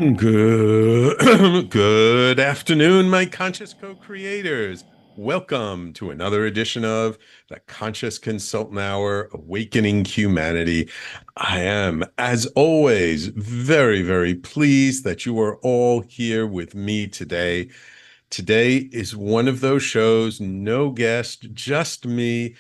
Good, good afternoon, my conscious co-creators. Welcome to another edition of the Conscious Consultant Hour, Awakening Humanity. I am, as always, very, very pleased that you are all here with me today. Today is one of those shows, no guest, just me,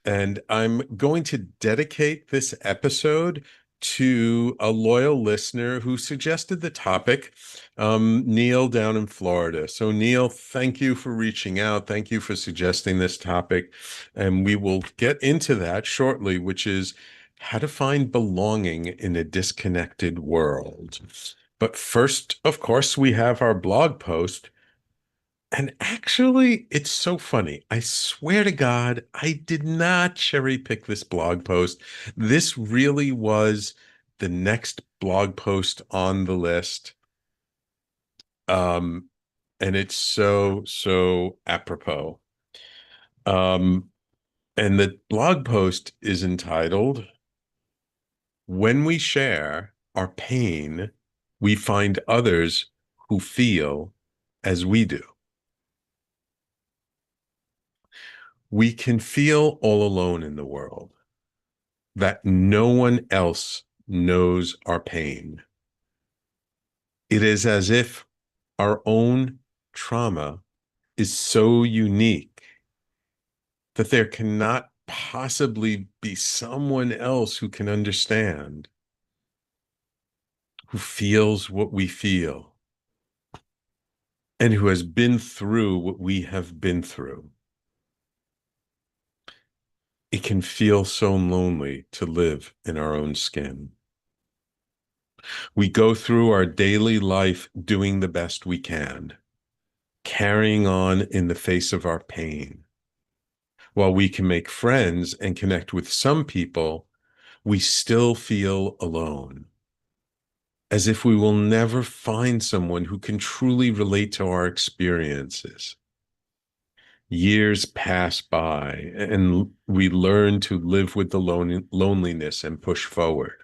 and I'm going to dedicate this episode to a loyal listener who suggested the topic, Neil down in Florida. So, Neil, thank you for reaching out. Thank you for suggesting this topic. And we will get into that shortly, which is how to find belonging in a disconnected world. But first, of course, we have our blog post, and actually, it's so funny. I swear to God, I did not cherry pick this blog post. This really was the next blog post on the list. Um, and it's so apropos. Um, and the blog post is entitled, When We Share Our Pain, We Find Others Who Feel as We Do. We can feel all alone in the world, that no one else knows our pain. It is as if our own trauma is so unique that there cannot possibly be someone else who can understand, who feels what we feel, and who has been through what we have been through. It can feel so lonely to live in our own skin. We go through our daily life doing the best we can, carrying on in the face of our pain. While we can make friends and connect with some people, we still feel alone, as if we will never find someone who can truly relate to our experiences. Years pass by, and we learn to live with the loneliness and push forward.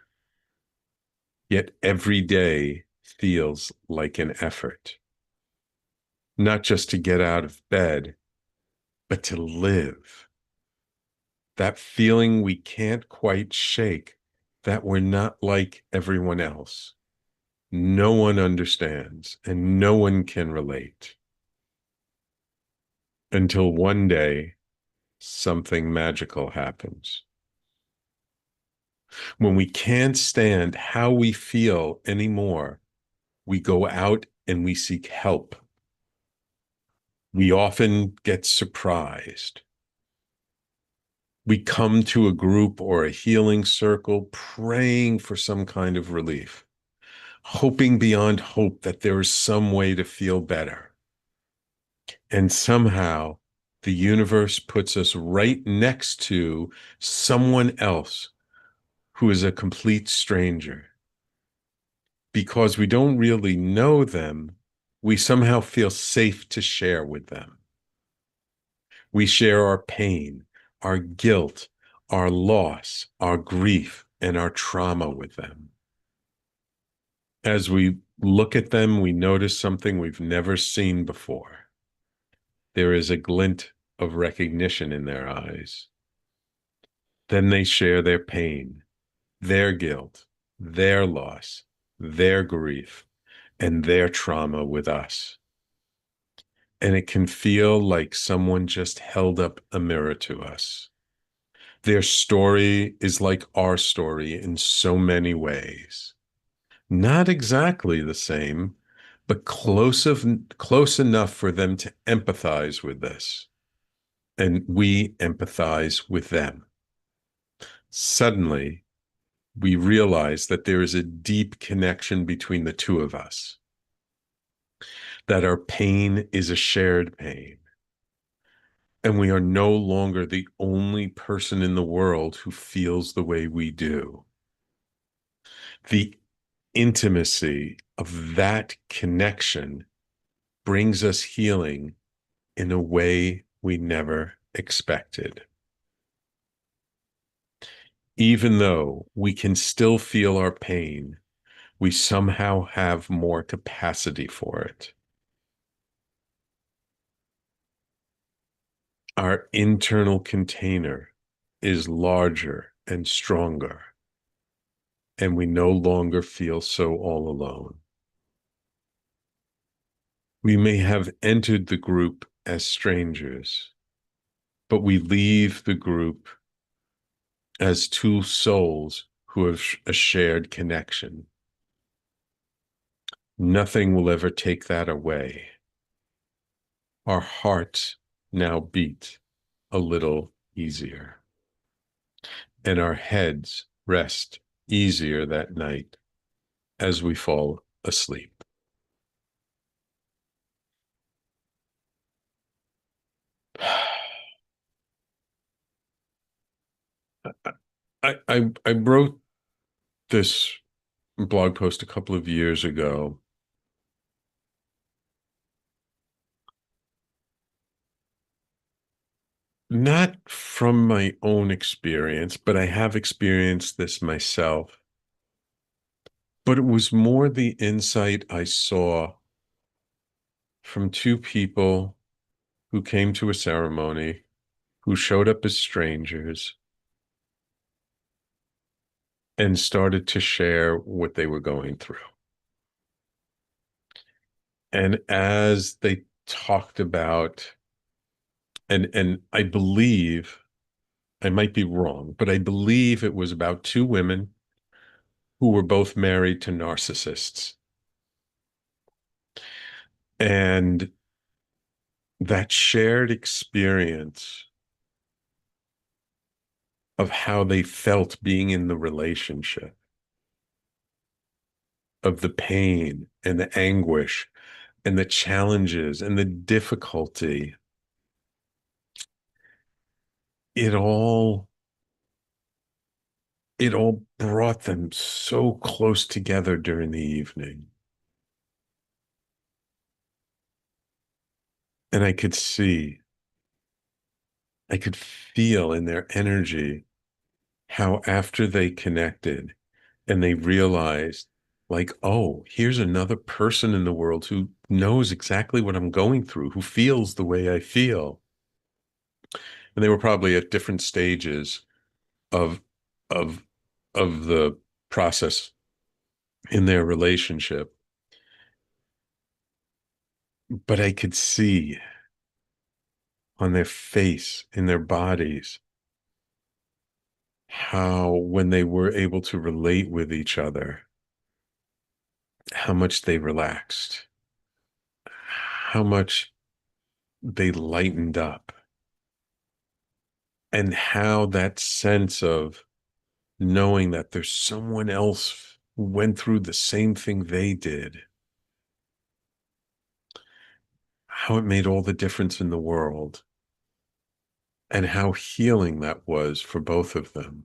Yet every day feels like an effort, not just to get out of bed, but to live. That feeling we can't quite shake, that we're not like everyone else. No one understands and no one can relate. Until one day, something magical happens. When we can't stand how we feel anymore, we go out and we seek help. We often get surprised. We come to a group or a healing circle praying for some kind of relief, hoping beyond hope that there is some way to feel better. And somehow the universe puts us right next to someone else who is a complete stranger. Because we don't really know them, we somehow feel safe to share with them. We share our pain, our guilt, our loss, our grief, and our trauma with them. As we look at them, we notice something we've never seen before. There is a glint of recognition in their eyes. Then they share their pain, their guilt, their loss, their grief, and their trauma with us. And it can feel like someone just held up a mirror to us. Their story is like our story in so many ways. Not exactly the same, but close enough for them to empathize with this. And we empathize with them. Suddenly, we realize that there is a deep connection between the two of us, that our pain is a shared pain. And we are no longer the only person in the world who feels the way we do. The intimacy of that connection brings us healing in a way we never expected. Even though we can still feel our pain, We somehow have more capacity for it. Our internal container is larger and stronger, and we no longer feel so all alone. We may have entered the group as strangers, but we leave the group as two souls who have a shared connection. Nothing will ever take that away. Our hearts now beat a little easier, and our heads rest easier that night as we fall asleep. I wrote this blog post a couple of years ago, not from my own experience, but I have experienced this myself. But it was more the insight I saw from two people who came to a ceremony, who showed up as strangers and started to share what they were going through. And as they talked about, and I believe, I might be wrong, but I believe it was about two women who were both married to narcissists. And that shared experience of how they felt being in the relationship, of the pain and the anguish and the challenges and the difficulty, it all it all brought them so close together during the evening. And I could feel in their energy how after they connected and they realized, like, oh, here's another person in the world who knows exactly what I'm going through, who feels the way I feel. And they were probably at different stages of of of the process in their relationship. But I could see on their face, in their bodies, how when they were able to relate with each other, how much they relaxed, how much they lightened up, and how that sense of knowing that there's someone else who went through the same thing they did, how it made all the difference in the world, and how healing that was for both of them.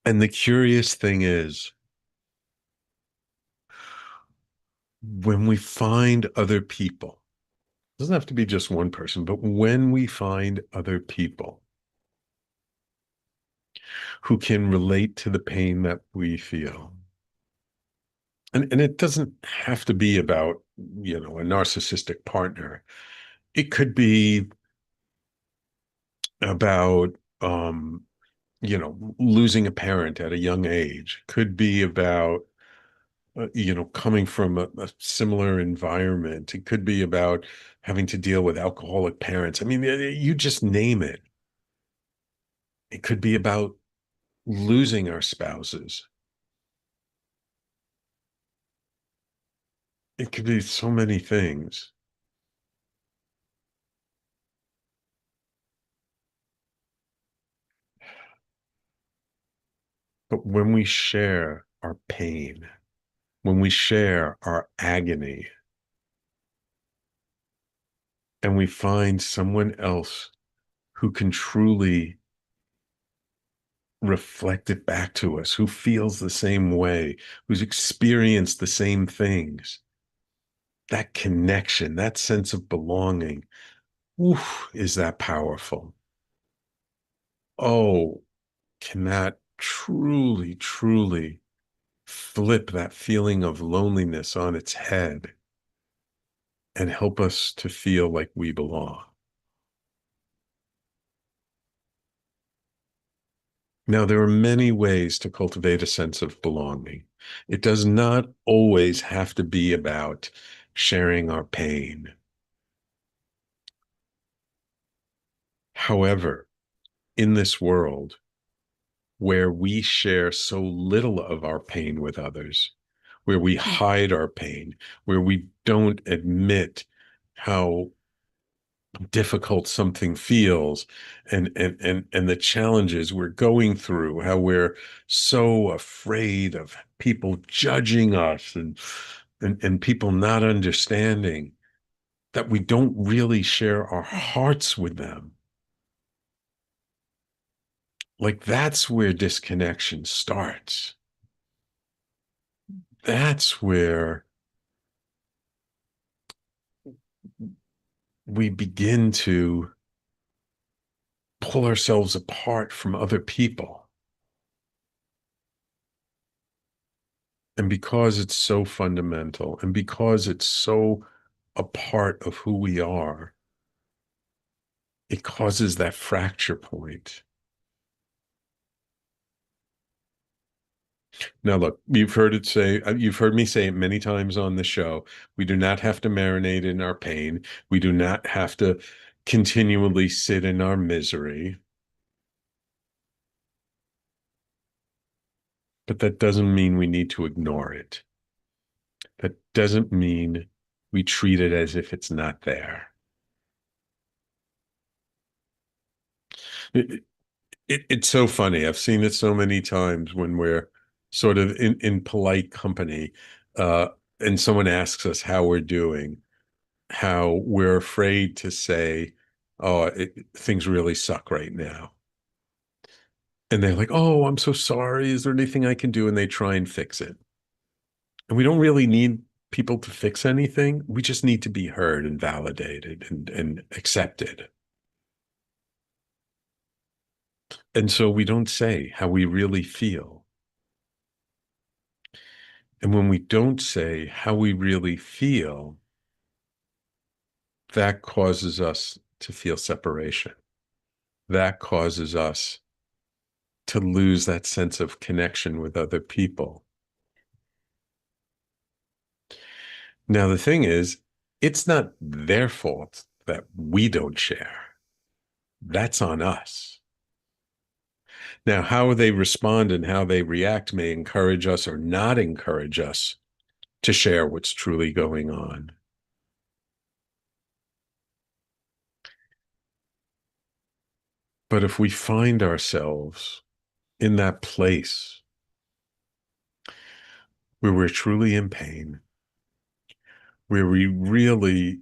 And the curious thing is, when we find other people, it doesn't have to be just one person, but when we find other people who can relate to the pain that we feel, and it doesn't have to be about, a narcissistic partner. It could be about, losing a parent at a young age. Could be about, coming from a similar environment. It could be about having to deal with alcoholic parents. I mean, you just name it. It could be about losing our spouses. It could be so many things. But when we share our pain, when we share our agony, and we find someone else who can truly reflect it back to us, who feels the same way, who's experienced the same things, that connection, that sense of belonging, oof, is that powerful. Oh, can that truly, truly flip that feeling of loneliness on its head and help us to feel like we belong. Now, there are many ways to cultivate a sense of belonging. It does not always have to be about sharing our pain. However, in this world where we share so little of our pain with others, where we hide our pain, where we don't admit how difficult something feels and the challenges we're going through, how we're so afraid of people judging us and people not understanding that we don't really share our hearts with them. Like that's where disconnection starts. That's where we begin to pull ourselves apart from other people. And because it's so fundamental and because it's so a part of who we are, it causes that fracture point. Now, look, you've heard me say it many times on the show. We do not have to marinate in our pain. We do not have to continually sit in our misery. But that doesn't mean we need to ignore it. That doesn't mean we treat it as if it's not there. It, it's so funny. I've seen it so many times when we're sort of in polite company, uh, and someone asks us how we're doing, how we're afraid to say, "Oh, things really suck right now." And they're like, "Oh, I'm so sorry. Is there anything I can do?" And they try and fix it. And we don't really need people to fix anything. We just need to be heard and validated and accepted. And so we don't say how we really feel. And when we don't say how we really feel, that causes us to feel separation. That causes us to lose that sense of connection with other people. Now, the thing is, it's not their fault that we don't share. That's on us. Now, how they respond and how they react may encourage us or not encourage us to share what's truly going on. But if we find ourselves in that place where we're truly in pain, where we really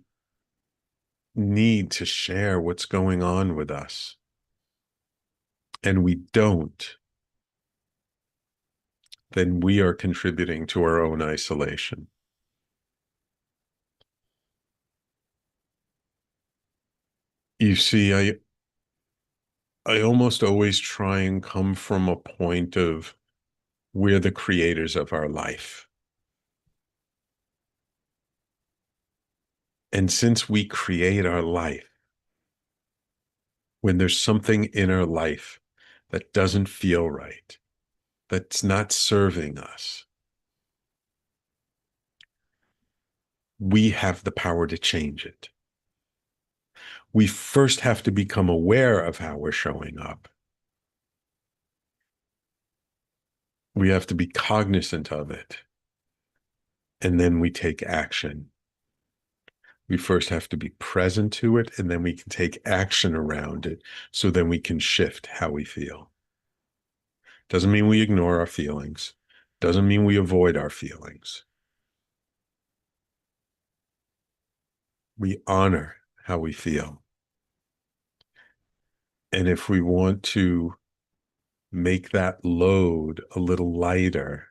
need to share what's going on with us, and we don't, then we are contributing to our own isolation. You see, I almost always try and come from a point of we're the creators of our life. And since we create our life, when there's something in our life that doesn't feel right, that's not serving us, we have the power to change it. We first have to become aware of how we're showing up. We have to be cognizant of it. And then we take action. We first have to be present to it, and then we can take action around it. So then we can shift how we feel. Doesn't mean we ignore our feelings. Doesn't mean we avoid our feelings. We honor how we feel. And if we want to make that load a little lighter,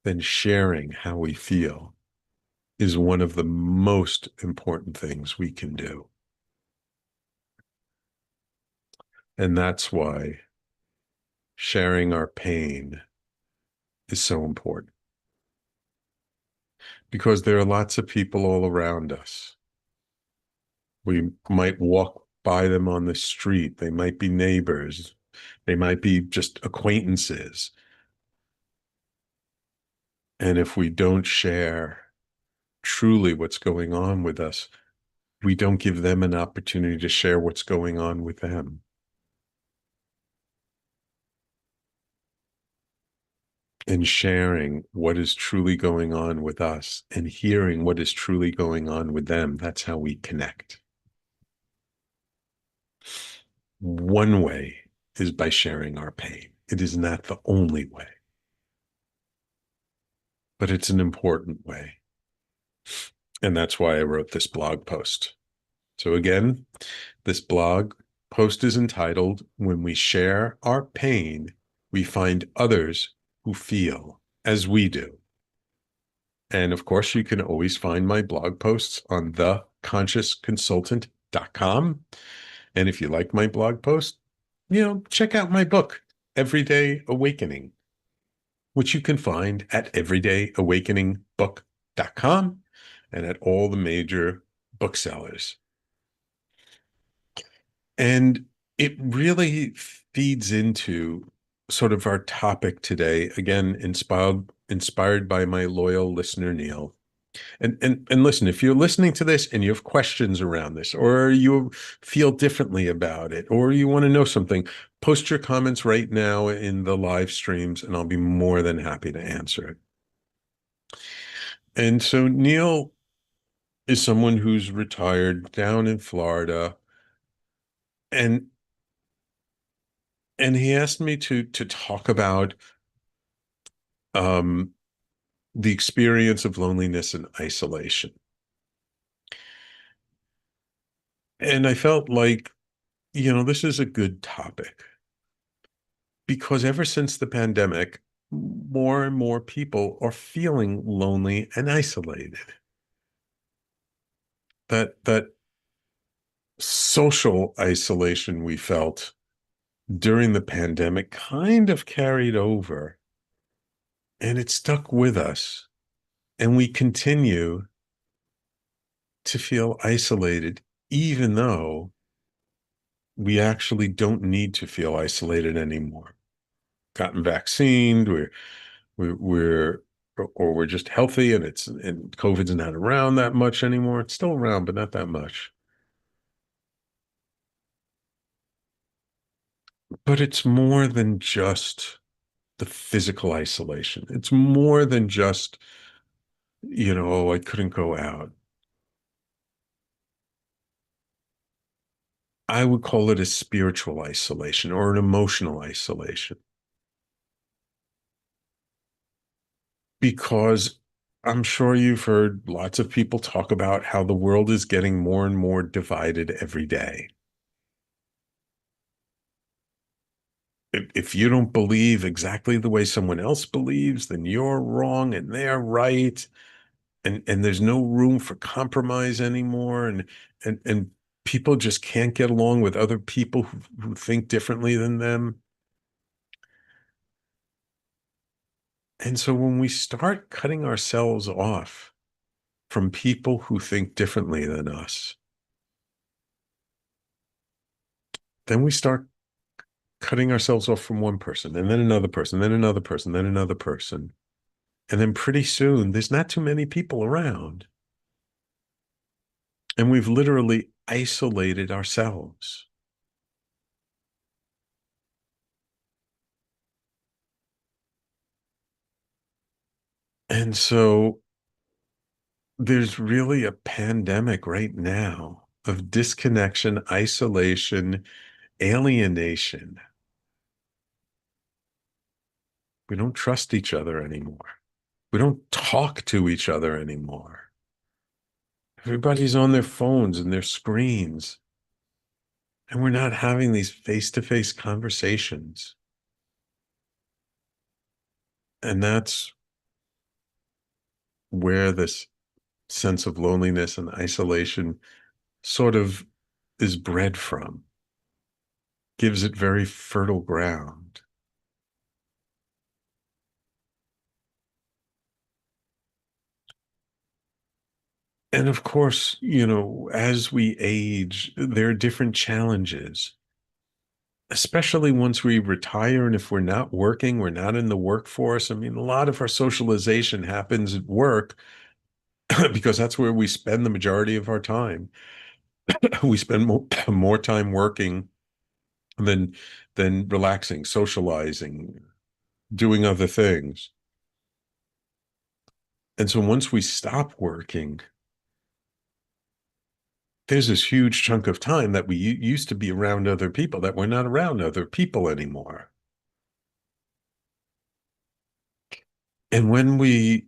then sharing how we feel is one of the most important things we can do. And that's why sharing our pain is so important, because there are lots of people all around us. We might walk by them on the street. They might be neighbors. They might be just acquaintances. And if we don't share truly what's going on with us, we don't give them an opportunity to share what's going on with them. And sharing what is truly going on with us and hearing what is truly going on with them, that's how we connect. One way is by sharing our pain. It is not the only way, but it's an important way. And that's why I wrote this blog post. So again, this blog post is entitled, "When We Share Our Pain, We Find Others Who Feel as We Do." And of course, you can always find my blog posts on theconsciousconsultant.com. And if you like my blog post, check out my book, Everyday Awakening, which you can find at everydayawakeningbook.com and at all the major booksellers. And it really feeds into sort of our topic today, again, inspired by my loyal listener, Neil. And listen, if you're listening to this and you have questions around this, or you feel differently about it, or you want to know something, post your comments right now in the live streams, and I'll be more than happy to answer it. And so Neil is someone who's retired down in Florida, and he asked me to talk about um, the experience of loneliness and isolation. And I felt like, this is a good topic, because ever since the pandemic, more and more people are feeling lonely and isolated. That social isolation we felt during the pandemic kind of carried over, and it stuck with us. And we continue to feel isolated, even though we actually don't need to feel isolated anymore. Gotten vaccinated, we're or we're just healthy, and COVID's not around that much anymore. It's still around, but not that much. But it's more than just the physical isolation. It's more than just, oh, I couldn't go out. I would call it a spiritual isolation or an emotional isolation, because I'm sure you've heard lots of people talk about how the world is getting more and more divided every day. If you don't believe exactly the way someone else believes, then you're wrong and they're right. And there's no room for compromise anymore. And people just can't get along with other people who think differently than them. And so when we start cutting ourselves off from people who think differently than us, then we start cutting ourselves off from one person, and then another person, then another person, then another person. And then pretty soon, there's not too many people around. And we've literally isolated ourselves. And so there's really a pandemic right now of disconnection, isolation, alienation. We don't trust each other anymore. We don't talk to each other anymore. Everybody's on their phones and their screens, and we're not having these face-to-face conversations. And that's where this sense of loneliness and isolation sort of is bred from. gives it very fertile ground. And of course, as we age, there are different challenges, especially once we retire. And if we're not working, we're not in the workforce. I mean, a lot of our socialization happens at work because that's where we spend the majority of our time. We spend more time working than relaxing, socializing, doing other things. And so once we stop working, there's this huge chunk of time that we used to be around other people that we're not around other people anymore. And when we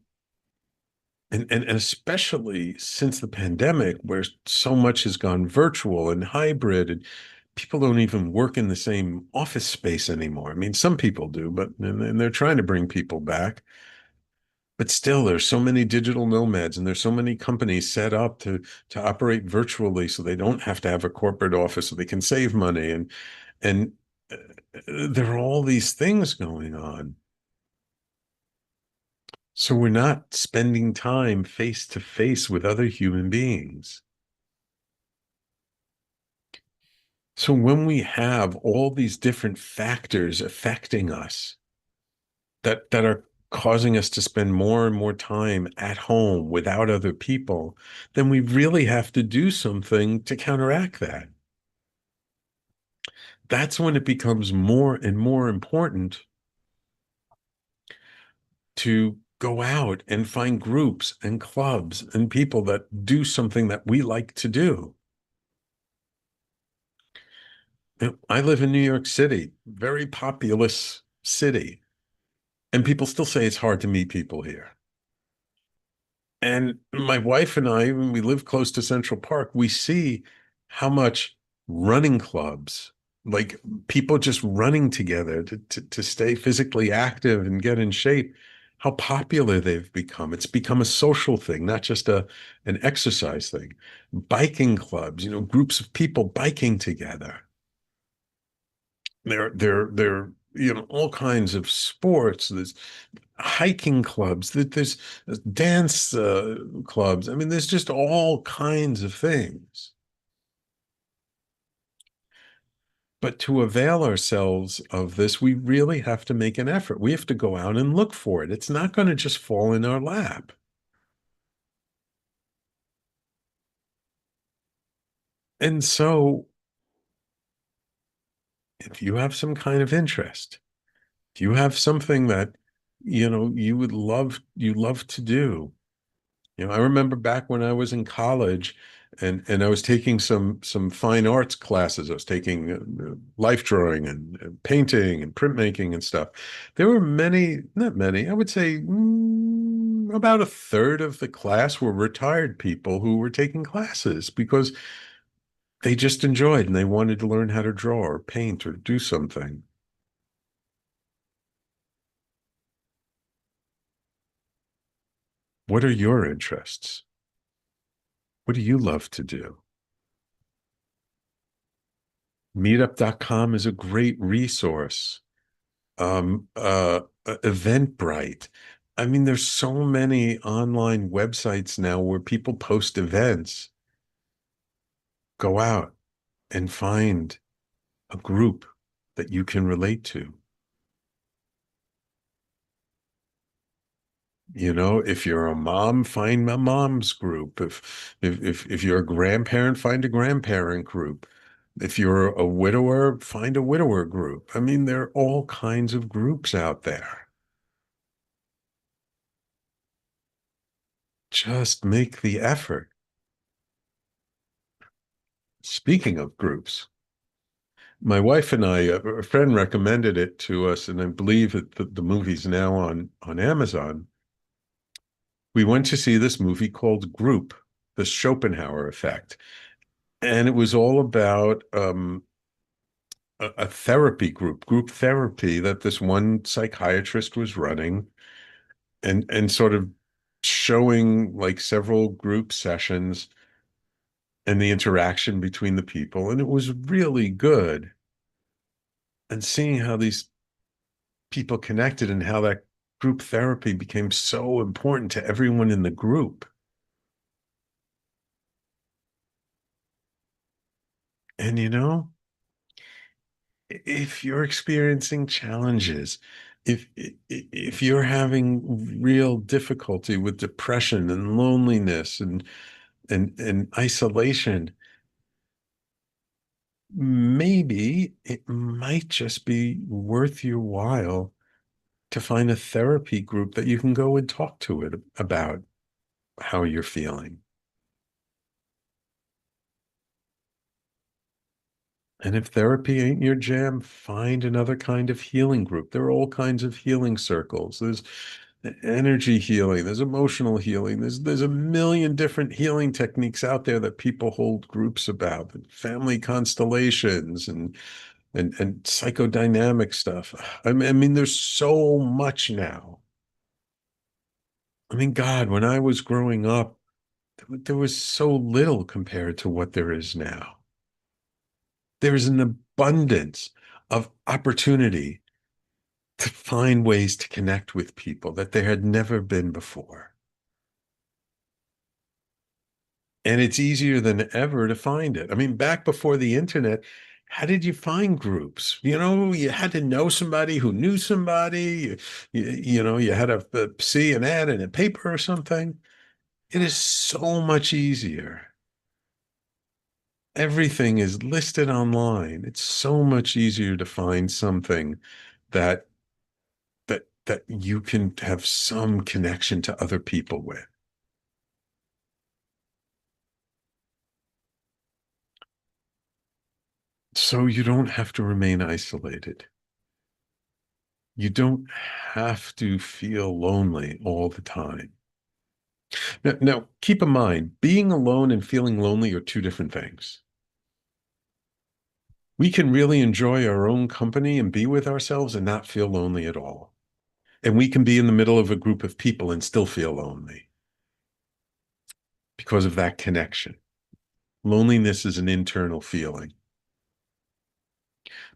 and especially since the pandemic, where so much has gone virtual and hybrid, and people don't even work in the same office space anymore. I mean, some people do, but and they're trying to bring people back. But still, there's so many digital nomads, and there's so many companies set up to operate virtually, so they don't have to have a corporate office, so they can save money. And there are all these things going on. So we're not spending time face to face with other human beings. So when we have all these different factors affecting us that are causing us to spend more and more time at home without other people, then we really have to do something to counteract that. That's when it becomes more and more important to go out and find groups and clubs and people that do something that we like to do. I live in New York City, very populous city, and people still say it's hard to meet people here. And my wife and I, when we live close to Central Park, we see how much running clubs, like people just running together to stay physically active and get in shape, how popular they've become. It's become a social thing, not just an exercise thing. Biking clubs, groups of people biking together. There, all kinds of sports. There's hiking clubs. There's dance clubs. I mean, there's just all kinds of things. But to avail ourselves of this, we really have to make an effort. We have to go out and look for it. It's not going to just fall in our lap. And so, if you have some kind of interest, if you have something that you love to do. I remember back when I was in college and I was taking some fine arts classes. I was taking life drawing and painting and printmaking and stuff. There were many, not many, I would say about a third of the class were retired people who were taking classes because they just enjoyed and they wanted to learn how to draw or paint or do something. What are your interests? What do you love to do? Meetup.com is a great resource. Eventbrite. I mean, there's so many online websites now where people post events. Go out and find a group that you can relate to. If you're a mom, find a mom's group. If you're a grandparent, find a grandparent group. If you're a widower, find a widower group. I mean, there are all kinds of groups out there. Just make the effort. Speaking of groups, my wife and I, a friend recommended it to us, and I believe that the movie's now on Amazon. We went to see this movie called Group, The Schopenhauer Effect. And it was all about a therapy group therapy that this one psychiatrist was running and sort of showing like several group sessions and the interaction between the people. And it was really good. and seeing how these people connected and how that group therapy became so important to everyone in the group. And if you're experiencing challenges, if you're having real difficulty with depression and loneliness and isolation, maybe it might just be worth your while to find a therapy group that you can go and talk to it about how you're feeling. And if therapy ain't your jam, find another kind of healing group. There are all kinds of healing circles. There's energy healing, there's emotional healing, there's a million different healing techniques out there that people hold groups about, family constellations and psychodynamic stuff. I mean, there's so much now. I mean, God, when I was growing up, there was so little compared to what there is now. There's an abundance of opportunity to find ways to connect with people that there had never been before. And it's easier than ever to find it. I mean, back before the internet, how did you find groups? You had to know somebody who knew somebody. You had to see an ad in a paper or something. It is so much easier. Everything is listed online. It's so much easier to find something that that you can have some connection to other people with. So you don't have to remain isolated. You don't have to feel lonely all the time. Now, keep in mind, being alone and feeling lonely are two different things. We can really enjoy our own company and be with ourselves and not feel lonely at all. And we can be in the middle of a group of people and still feel lonely because of that connection. Loneliness is an internal feeling.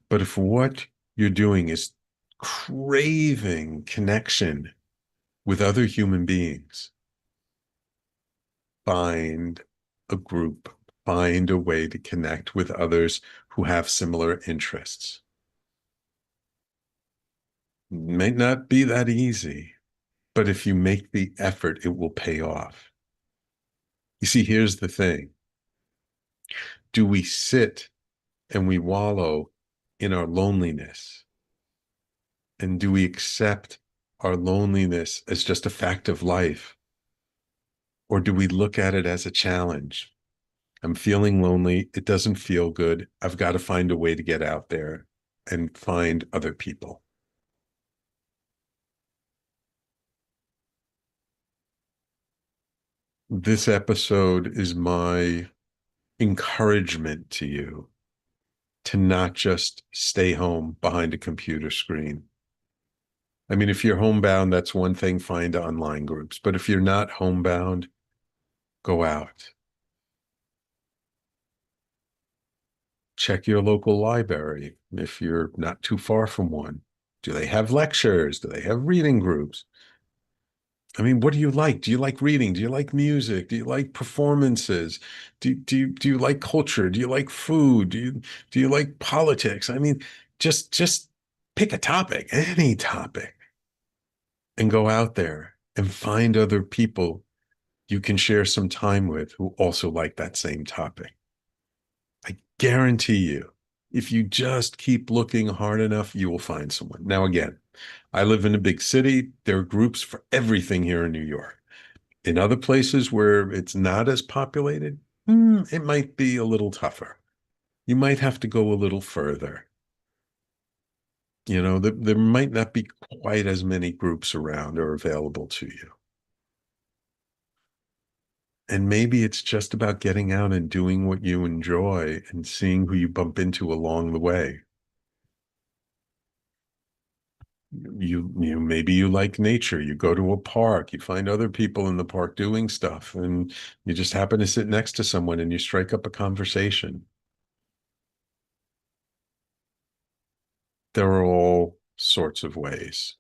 But if what you're doing is craving connection with other human beings, find a group, find a way to connect with others who have similar interests. It may not be that easy, but if you make the effort, it will pay off. You see, here's the thing. Do we sit and we wallow in our loneliness? And do we accept our loneliness as just a fact of life? Or do we look at it as a challenge? I'm feeling lonely. It doesn't feel good. I've got to find a way to get out there and find other people. This episode is my encouragement to you to not just stay home behind a computer screen. I mean, if you're homebound, that's one thing, find online groups. But if you're not homebound, go out. Check your local library if you're not too far from one. Do they have lectures? Do they have reading groups? I mean, what do you like? Do you like reading? Do you like music? Do you like performances? Do you like culture? Do you like food? Do you like politics? I mean, just pick a topic, any topic, and go out there and find other people you can share some time with who also like that same topic. I guarantee you, if you just keep looking hard enough, you will find someone. Now, again, I live in a big city. There are groups for everything here in New York. In other places where it's not as populated, it might be a little tougher. You might have to go a little further. There might not be quite as many groups around or available to you. And maybe it's just about getting out and doing what you enjoy and seeing who you bump into along the way. Maybe you like nature. You go to a park, you find other people in the park doing stuff, and you just happen to sit next to someone and you strike up a conversation. There are all sorts of ways.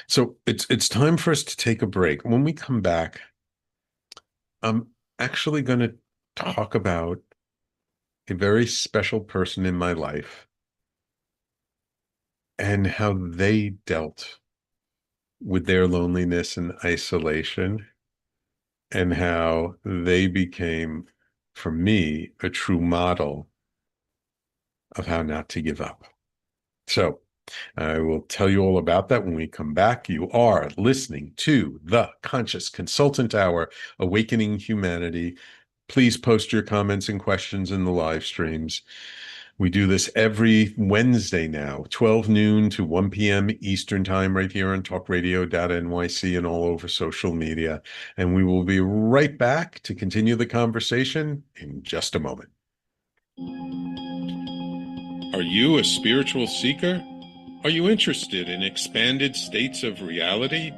So it's time for us to take a break. When we come back, I'm actually going to talk about a very special person in my life and how they dealt with their loneliness and isolation, and how they became, for me, a true model of how not to give up. So I will tell you all about that when we come back. You are listening to the Conscious Consultant Hour, Awakening Humanity. Please post your comments and questions in the live streams. We do this every Wednesday now, 12 noon to 1 p.m. Eastern Time, right here on talkradio.nyc and all over social media. And we will be right back to continue the conversation in just a moment. Are you a spiritual seeker? Are you interested in expanded states of reality?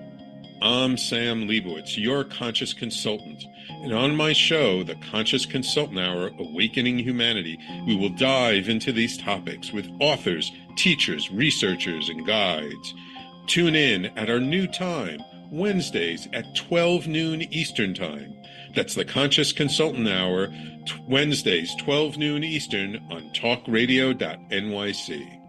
I'm Sam Leibowitz, your conscious consultant. And on my show, The Conscious Consultant Hour, Awakening Humanity, we will dive into these topics with authors, teachers, researchers, and guides. Tune in at our new time, Wednesdays at 12 noon Eastern Time. That's The Conscious Consultant Hour, Wednesdays, 12 noon Eastern on talkradio.nyc.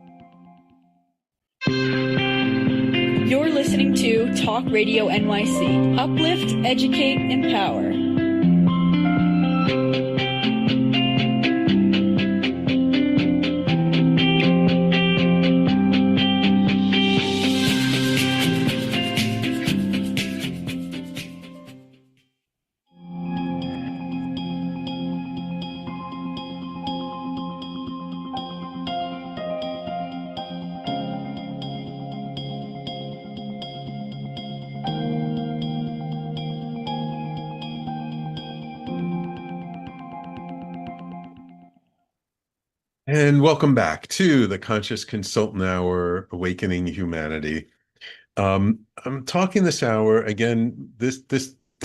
You're listening to Talk Radio NYC. Uplift, educate, empower. And welcome back to the Conscious Consultant Hour, Awakening Humanity. I'm talking this hour again. This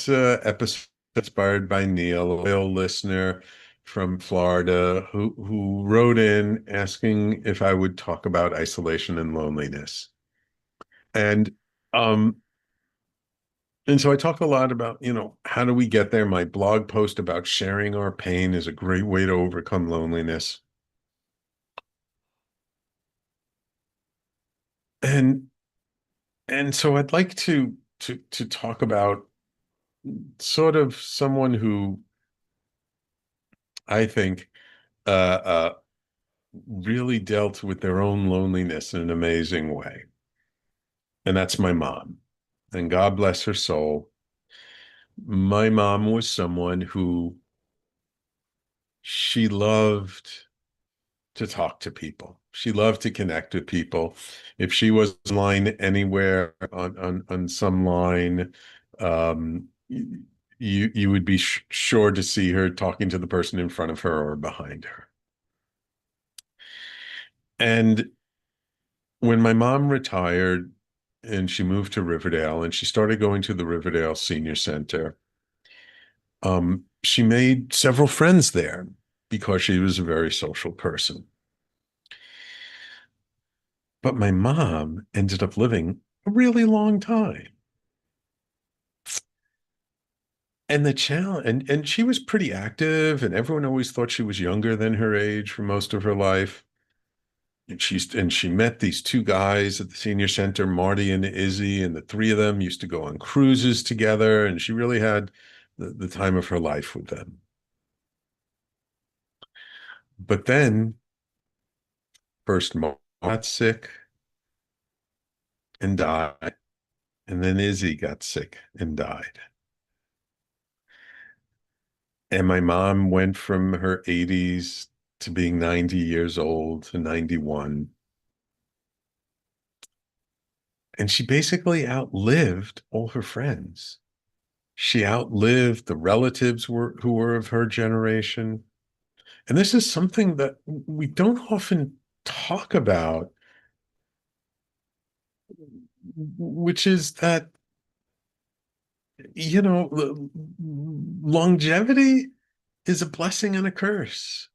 episode inspired by Neil, a loyal listener from Florida, who wrote in asking if I would talk about isolation and loneliness. And um, and so I talk a lot about, how do we get there? My blog post about sharing our pain is a great way to overcome loneliness. And and so I'd like to talk about sort of someone who I think really dealt with their own loneliness in an amazing way. And that's my mom. And God bless her soul. My mom was someone who she loved to talk to people. She loved to connect with people. If she was online anywhere on some line, you would be sure to see her talking to the person in front of her or behind her. And when my mom retired and she moved to Riverdale and she started going to the Riverdale Senior Center, she made several friends there because she was a very social person. But my mom ended up living a really long time. And the challenge, and she was pretty active, and everyone always thought she was younger than her age for most of her life. And she met these two guys at the senior center, Marty and Izzy, and the three of them used to go on cruises together, and she really had the time of her life with them. But then first Marty got sick and died, and then Izzy got sick and died. And my mom went from her 80s to being 90 years old to 91. And she basically outlived all her friends. She outlived the relatives who were of her generation. And this is something that we don't often talk about, which is that, longevity is a blessing and a curse.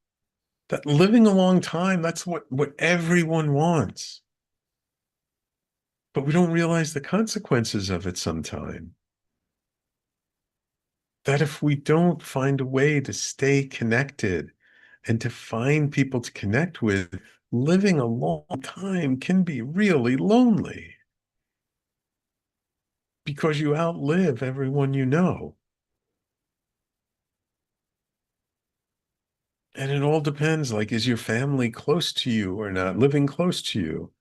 That living a long time, that's what everyone wants. But we don't realize the consequences of it sometimes. That if we don't find a way to stay connected and to find people to connect with, living a long time can be really lonely because you outlive everyone you know. And it all depends, like, is your family close to you or not, living close to you?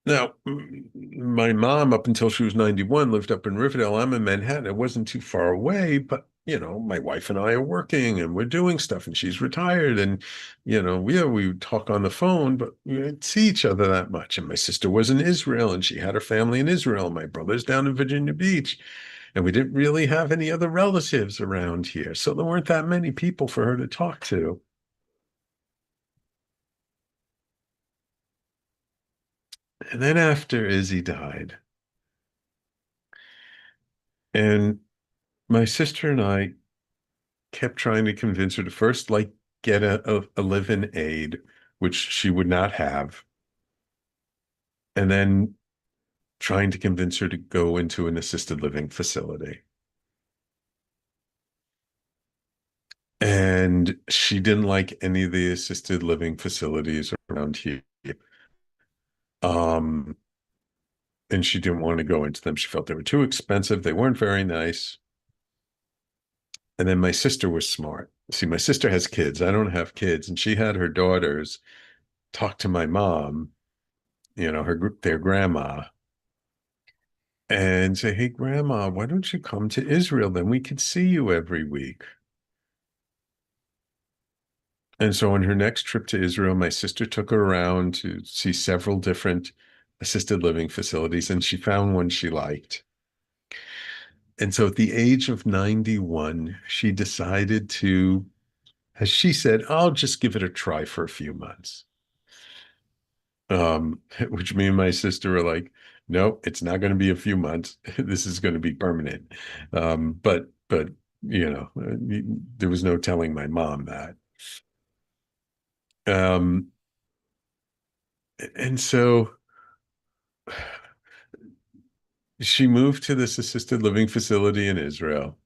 Now, my mom, up until she was 91, lived up in Riverdale. I'm in Manhattan. It wasn't too far away, but my wife and I are working and we're doing stuff, and she's retired. And, we would talk on the phone, but we didn't see each other that much. And my sister was in Israel and she had her family in Israel. My brother's down in Virginia Beach, and we didn't really have any other relatives around here. So there weren't that many people for her to talk to. And then after Izzy died, and my sister and I kept trying to convince her to first, like, get a live-in aide, which she would not have, and then trying to convince her to go into an assisted living facility. And she didn't like any of the assisted living facilities around here. Um, and she didn't want to go into them. She felt they were too expensive. They weren't very nice. And then my sister was smart. See, my sister has kids. I don't have kids. And she had her daughters talk to my mom, their grandma, and say, "Hey, Grandma, why don't you come to Israel? Then we could see you every week." And so on her next trip to Israel, my sister took her around to see several different assisted living facilities, and she found one she liked. And so at the age of 91, she decided to, as she said, "I'll just give it a try for a few months." Which me and my sister were like, "No, it's not going to be a few months. This is going to be permanent." But there was no telling my mom that. Um, and so she moved to this assisted living facility in Israel.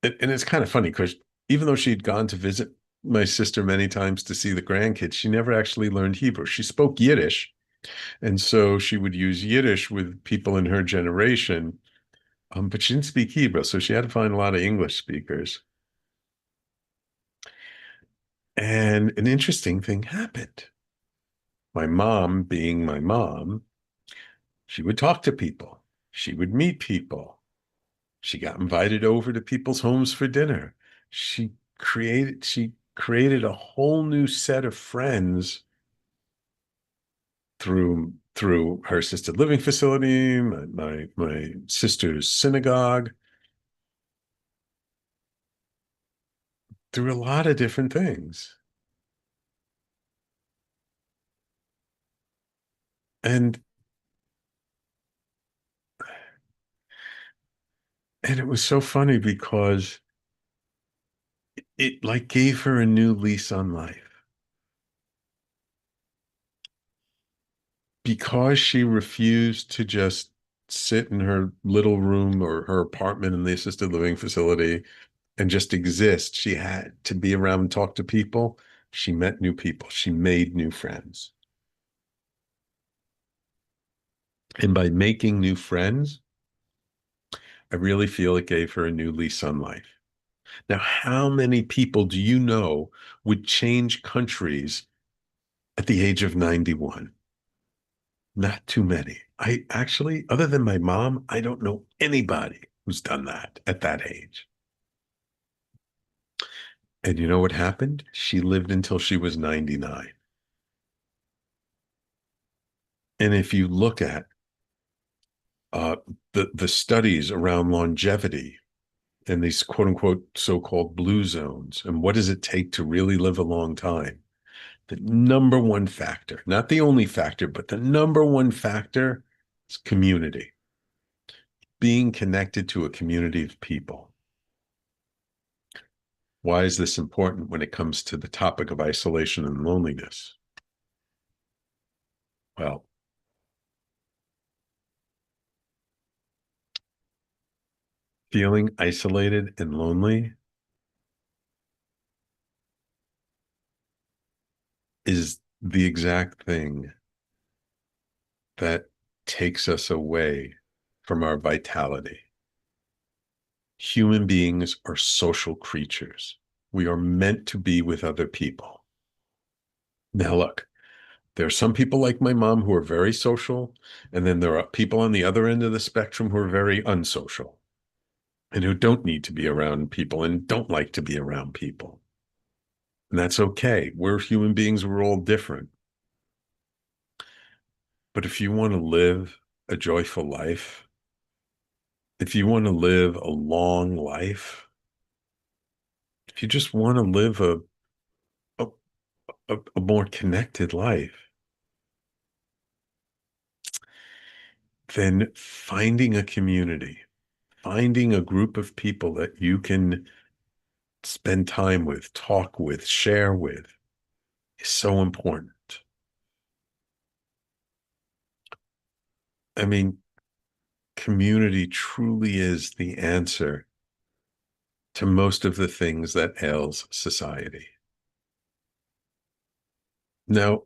And it's kind of funny because even though she'd gone to visit my sister many times to see the grandkids, she never actually learned Hebrew. She spoke Yiddish. And so she would use Yiddish with people in her generation, but she didn't speak Hebrew. So she had to find a lot of English speakers. And an interesting thing happened. My mom, being my mom, she would talk to people. She would meet people. She got invited over to people's homes for dinner. She created a whole new set of friends through her assisted living facility, my sister's synagogue, through a lot of different things. And and it was so funny because it like gave her a new lease on life. Because she refused to just sit in her little room or her apartment in the assisted living facility and just exist. She had to be around and talk to people. She met new people. She made new friends. And by making new friends, I really feel it gave her a new lease on life. Now, how many people do you know would change countries at the age of 91? Not too many. I actually, other than my mom, I don't know anybody who's done that at that age. And you know what happened? She lived until she was 99. And if you look at uh, the studies around longevity and these quote unquote so-called blue zones, and what does it take to really live a long time? The number one factor, not the only factor, but the number one factor is community, being connected to a community of people. Why is this important when it comes to the topic of isolation and loneliness? Well, feeling isolated and lonely is the exact thing that takes us away from our vitality. Human beings are social creatures. We are meant to be with other people. Now, look, there are some people like my mom who are very social, and then there are people on the other end of the spectrum who are very unsocial and who don't need to be around people and don't like to be around people. And that's okay. We're human beings, we're all different. But if you want to live a joyful life, if you want to live a long life, if you just want to live a, a more connected life, then finding a community, finding a group of people that you can spend time with, talk with, share with is so important. I mean, community truly is the answer to most of the things that ails society. Now,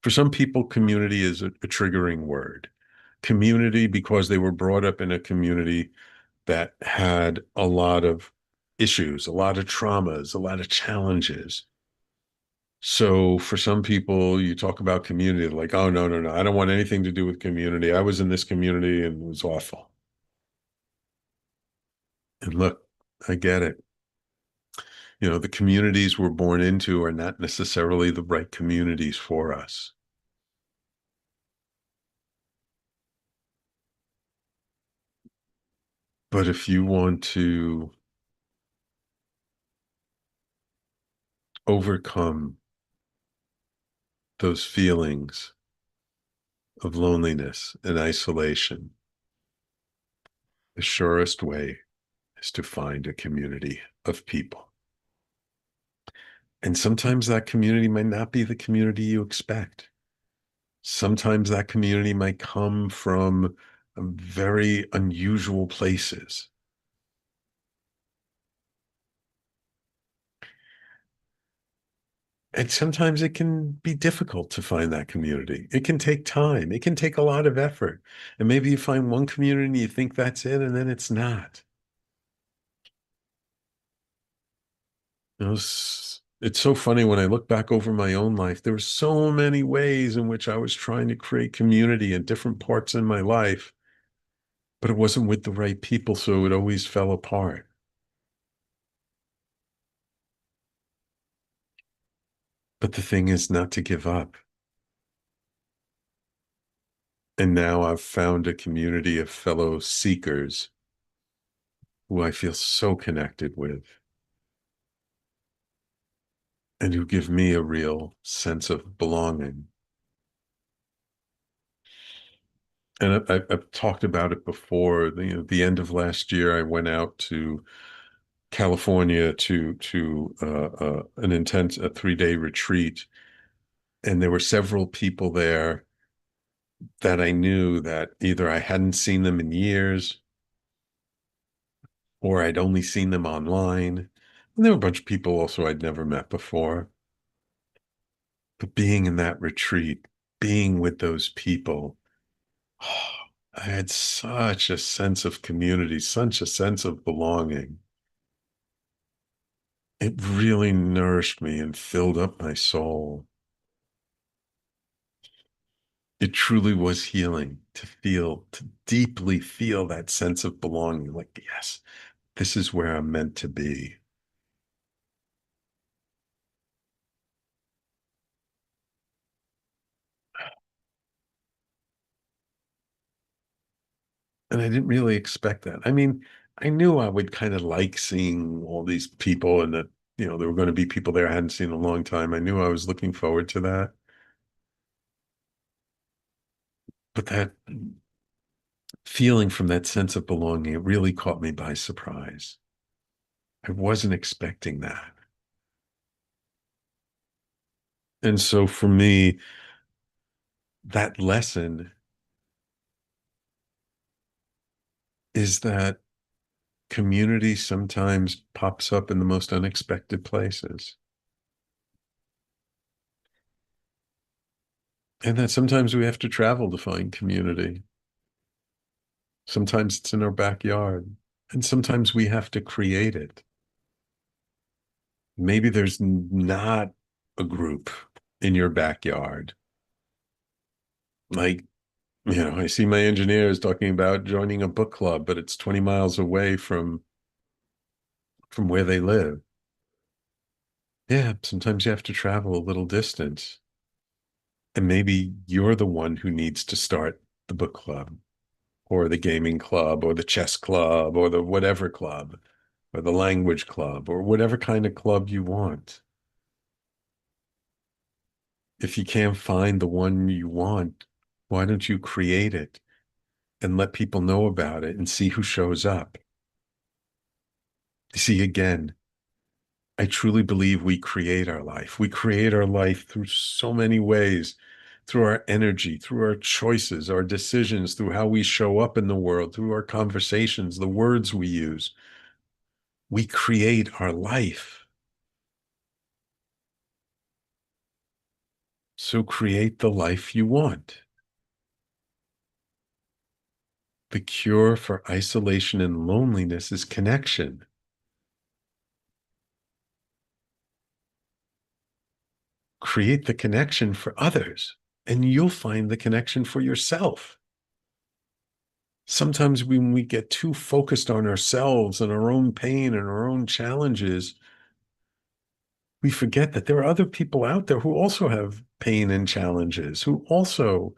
for some people, community is a triggering word. Community, because they were brought up in a community that had a lot of issues, a lot of traumas, a lot of challenges. So for some people, you talk about community, like, oh, no, no, no, I don't want anything to do with community. I was in this community and it was awful. And look, I get it. You know, the communities we're born into are not necessarily the right communities for us. But if you want to overcome those feelings of loneliness and isolation, the surest way is to find a community of people. And sometimes that community might not be the community you expect. Sometimes that community might come from very unusual places. And sometimes it can be difficult to find that community. It can take time. It can take a lot of effort. And maybe you find one community and you think that's it, and then it's not. You know, it's so funny when I look back over my own life, there were so many ways in which I was trying to create community in different parts in my life, but it wasn't with the right people, so it always fell apart. But the thing is not to give up. And now I've found a community of fellow seekers who I feel so connected with and who give me a real sense of belonging. And I've talked about it before. The end of last year, I went out to California to an intense 3-day retreat, and there were several people there that I knew that either I hadn't seen them in years or I'd only seen them online. And there were a bunch of people also I'd never met before. But being in that retreat, being with those people, I had such a sense of community, such a sense of belonging. It really nourished me and filled up my soul. It truly was healing to feel, to deeply feel that sense of belonging. Like, yes, this is where I'm meant to be. And I didn't really expect that. I mean, I knew I would kind of like seeing all these people and that, there were going to be people there I hadn't seen in a long time. I knew I was looking forward to that. But that feeling from that sense of belonging, it really caught me by surprise. I wasn't expecting that. And so for me, that lesson is that community sometimes pops up in the most unexpected places. And that sometimes we have to travel to find community. Sometimes it's in our backyard, and sometimes we have to create it. Maybe there's not a group in your backyard. Like, I see my engineers talking about joining a book club, but it's 20 miles away from where they live. Yeah, sometimes you have to travel a little distance. And maybe you're the one who needs to start the book club or the gaming club or the chess club or the whatever club or the language club or whatever kind of club you want. If you can't find the one you want, why don't you create it and let people know about it and see who shows up? You see, again, I truly believe we create our life. We create our life through so many ways, through our energy, through our choices, our decisions, through how we show up in the world, through our conversations, the words we use. We create our life. So create the life you want. The cure for isolation and loneliness is connection. Create the connection for others, and you'll find the connection for yourself. Sometimes when we get too focused on ourselves and our own pain and our own challenges, we forget that there are other people out there who also have pain and challenges, who also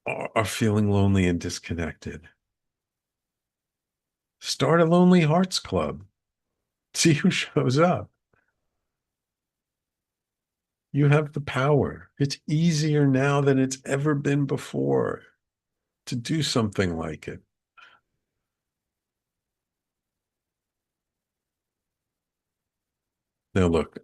are feeling lonely and disconnected. Start a Lonely Hearts Club. See who shows up. You have the power. It's easier now than it's ever been before to do something like it. Now, look,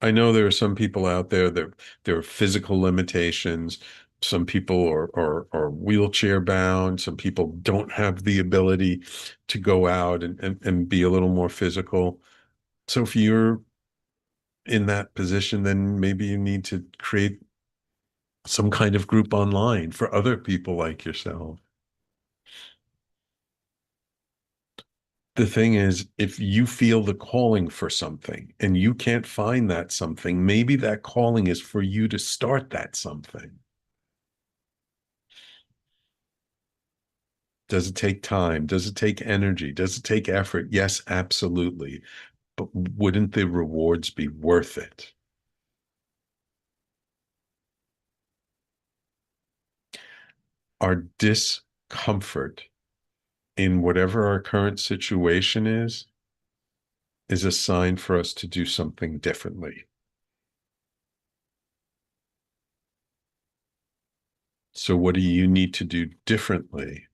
I know there are some people out there that there are physical limitations. Some people are wheelchair bound. Some people don't have the ability to go out and be a little more physical. So if you're in that position, then maybe you need to create some kind of group online for other people like yourself. The thing is, if you feel the calling for something and you can't find that something, maybe that calling is for you to start that something. Does it take time? Does it take energy? Does it take effort? Yes, absolutely. But wouldn't the rewards be worth it? Our discomfort in whatever our current situation is a sign for us to do something differently. So, what do you need to do differently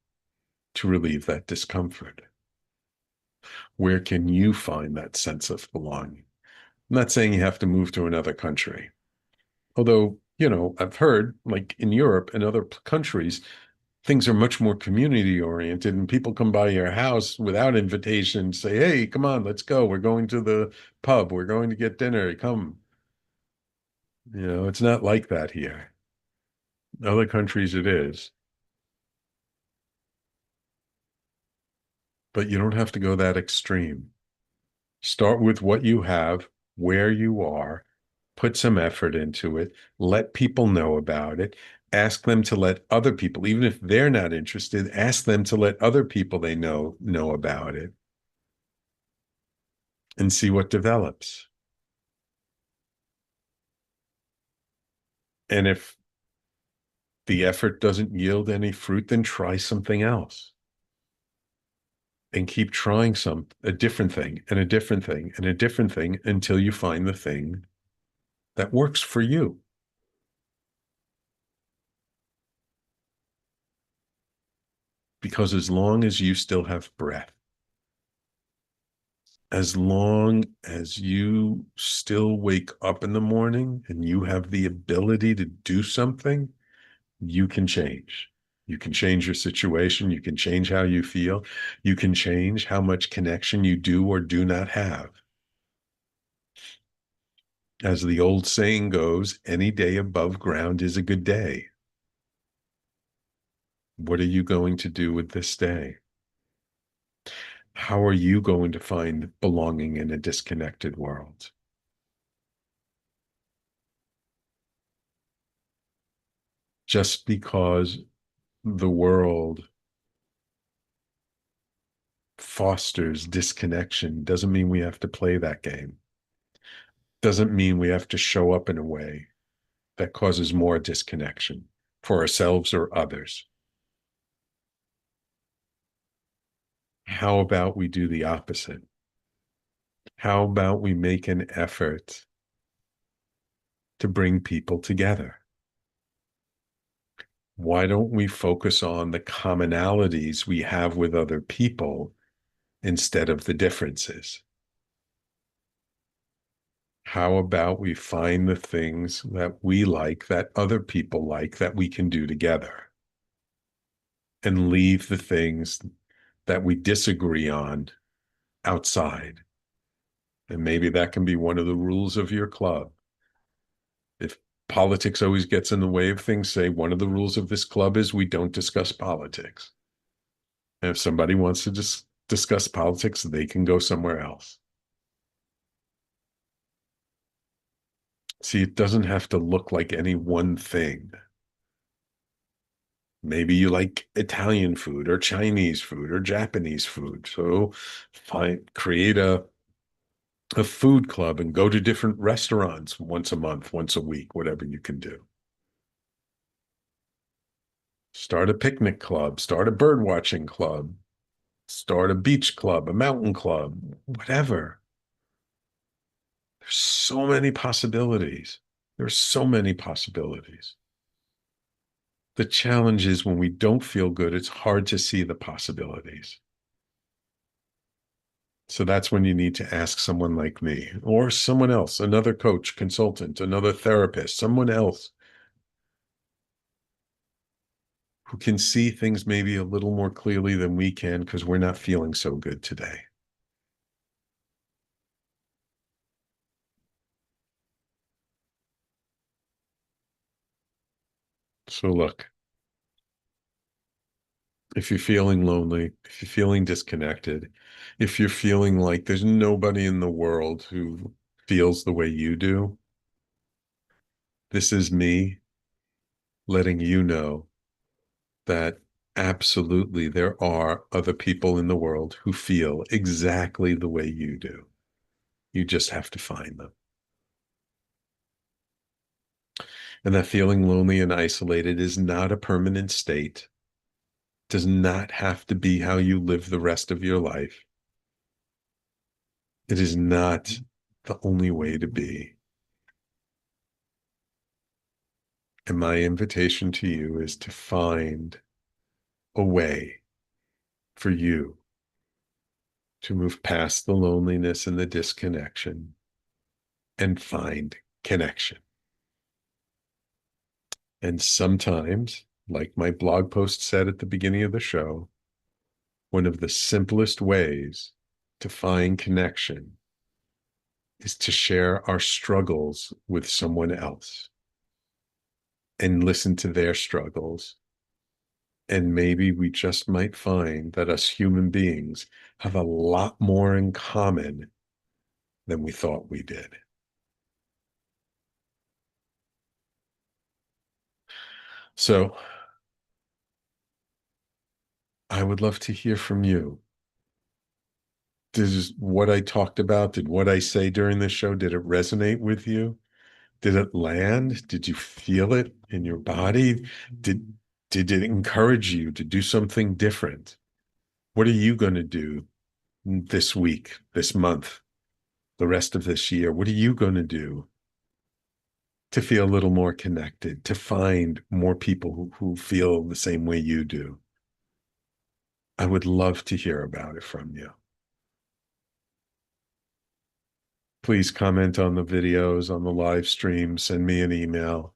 to relieve that discomfort? Where can you find that sense of belonging? I'm not saying you have to move to another country. Although, I've heard, like in Europe and other countries, things are much more community oriented and people come by your house without invitation, say, hey, come on, let's go. We're going to the pub. We're going to get dinner. Come. It's not like that here. In other countries, it is. But you don't have to go that extreme. Start with what you have, where you are, put some effort into it, let people know about it, ask them to let other people, even if they're not interested, ask them to let other people they know about it and see what develops. And if the effort doesn't yield any fruit, then try something else and keep trying a different thing and a different thing and a different thing until you find the thing that works for you. Because as long as you still have breath, as long as you still wake up in the morning and you have the ability to do something, you can change. You can change your situation. You can change how you feel. You can change how much connection you do or do not have. As the old saying goes, any day above ground is a good day. What are you going to do with this day? How are you going to find belonging in a disconnected world? Just because the world fosters disconnection doesn't mean we have to play that game. Doesn't mean we have to show up in a way that causes more disconnection for ourselves or others. How about we do the opposite? How about we make an effort to bring people together? Why don't we focus on the commonalities we have with other people instead of the differences? How about we find the things that we like, that other people like, that we can do together, and leave the things that we disagree on outside? And maybe that can be one of the rules of your club. If politics always gets in the way of things, say one of the rules of this club is we don't discuss politics. And if somebody wants to discuss politics, they can go somewhere else. See, it doesn't have to look like any one thing. Maybe you like Italian food or Chinese food or Japanese food. So create a food club and go to different restaurants once a month, once a week, whatever you can do. Start a picnic club, start a bird watching club, start a beach club, a mountain club, whatever. There's so many possibilities. There's so many possibilities. The challenge is when we don't feel good, it's hard to see the possibilities. So that's when you need to ask someone like me or someone else, another coach, consultant, another therapist, someone else who can see things maybe a little more clearly than we can because we're not feeling so good today. So look, if you're feeling lonely, if you're feeling disconnected, if you're feeling like there's nobody in the world who feels the way you do, this is me letting you know that absolutely there are other people in the world who feel exactly the way you do. You just have to find them. And that feeling lonely and isolated is not a permanent state, does not have to be how you live the rest of your life. It is not the only way to be. And my invitation to you is to find a way for you to move past the loneliness and the disconnection and find connection. And sometimes, like my blog post said at the beginning of the show, one of the simplest ways to find connection is to share our struggles with someone else and listen to their struggles. And maybe we just might find that us human beings have a lot more in common than we thought we did. So I would love to hear from you. Does what I talked about, did what I say during the show, did it resonate with you? Did it land? Did you feel it in your body? Did did it encourage you to do something different? What are you going to do this week, this month, the rest of this year? What are you going to do to feel a little more connected, to find more people who feel the same way you do? I would love to hear about it from you. Please comment on the videos, on the live stream, send me an email.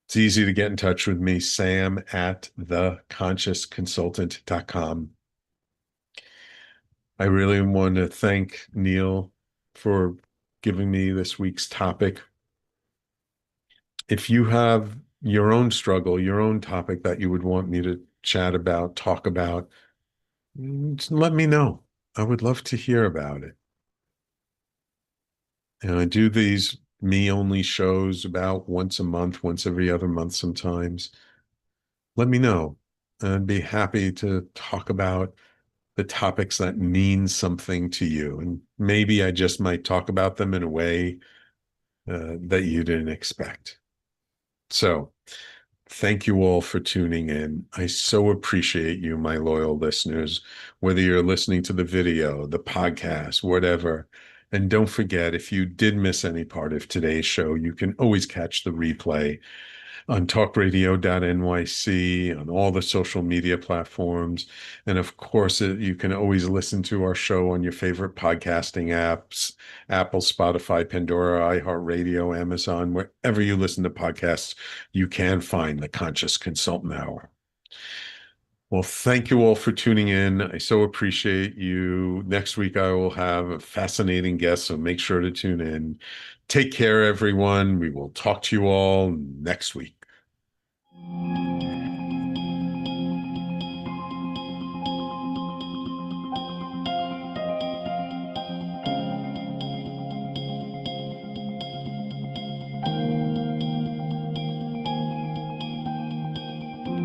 It's easy to get in touch with me, Sam at theconsciousconsultant.com. I really want to thank Neil for giving me this week's topic. If you have your own struggle, your own topic that you would want me to chat about, talk about, just let me know. I would love to hear about it. And I do these me only shows about once a month, once every other month sometimes. Let me know. I'd be happy to talk about the topics that mean something to you. And maybe I just might talk about them in a way that you didn't expect. So, thank you all for tuning in. I so appreciate you, my loyal listeners, whether you're listening to the video, the podcast, whatever. And don't forget, if you did miss any part of today's show, you can always catch the replay on talkradio.nyc, on all the social media platforms. And of course, you can always listen to our show on your favorite podcasting apps, Apple, Spotify, Pandora, iHeartRadio, Amazon, wherever you listen to podcasts, you can find the Conscious Consultant Hour. Well, thank you all for tuning in. I so appreciate you. Next week, I will have a fascinating guest, so make sure to tune in. Take care, everyone. We will talk to you all next week.